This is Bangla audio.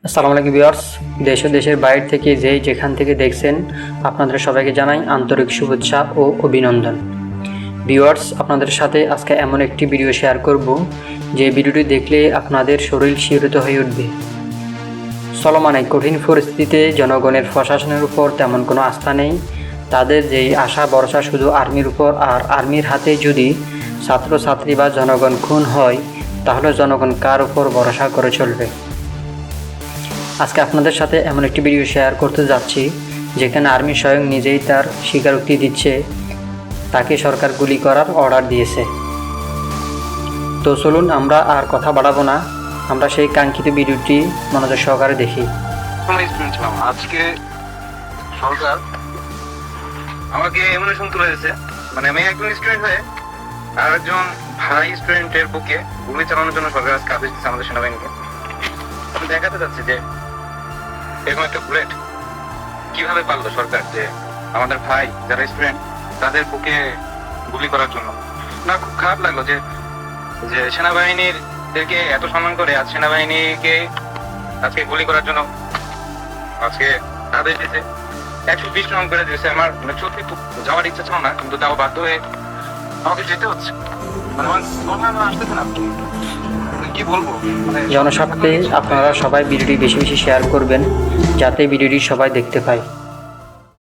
আসসালামু আলাইকুম ভিউয়ার্স, দেশ ও দেশের বাইরে থেকে যেখান থেকে দেখছেন আপনাদের সবাইকে জানাই আন্তরিক শুভেচ্ছা ও অভিনন্দন। ভিউয়ার্স, আপনাদের সাথে আজকে এমন একটি ভিডিও শেয়ার করব যে ভিডিওটি দেখলে আপনাদের শরীর শিহরিত হয়ে উঠবে। চলমান এই কঠিন পরিস্থিতিতে জনগণের প্রশাসনের উপর তেমন কোনো আস্থা নেই। তাদের যেই আশা ভরসা শুধু আর্মির উপর, আর আর্মির হাতে যদি ছাত্রছাত্রী বা জনগণ খুন হয় তাহলে জনগণ কার উপর ভরসা করে চলবে। আজকে আপনাদের সাথে এমন একটি ভিডিও শেয়ার করতে যাচ্ছি যেখানে আর্মি স্বয়ং নিজেই তার স্বীকারোক্তি দিচ্ছে তাকে সরকার গুলি করার অর্ডার দিয়েছে। তো চলুন আমরা আর কথা বাড়াবো না, আমরা সেই কাঙ্ক্ষিত ভিডিওটি মনোযোগ সহকারে দেখি। আজকে সরকার আমাকে এমন তুলে দিয়েছে, মানে আমি একজন স্টুডেন্ট হয়ে আর একজন ভাই স্টুডেন্টের বুকে গুলি চালানোর জন্য সরকার আজকে আদেশ দিচ্ছে আমাদের সেনাবাহিনীকে। আমি দেখাতে চাচ্ছি যে এরকম একটা বুলেট কিভাবে পারলো সরকার যে আমাদের ভাই যারা স্টুডেন্ট তাদের বুকে গুলি করার জন্য। না, খুব খারাপ লাগলো যে যে সেনাবাহিনীর দেরকে এত সম্মান করে আজ সেনাবাহিনীকে আজকে গুলি করার জন্য আজকে আদেশ দিয়েছে। 120 রাউন্ড করে দিয়েছে। আমার সত্যি খুব যাওয়ার ইচ্ছা ছিল না, কিন্তু তাও বাধ্য হয়ে আমাকে যেতে হচ্ছে। মানে আমার আসতেছে না, কি বলবো। জনস্বার্থে আপনারা সবাই ভিডিওটি বেশি বেশি শেয়ার করবেন যাতে ভিডিওটি সবাই দেখতে পায়।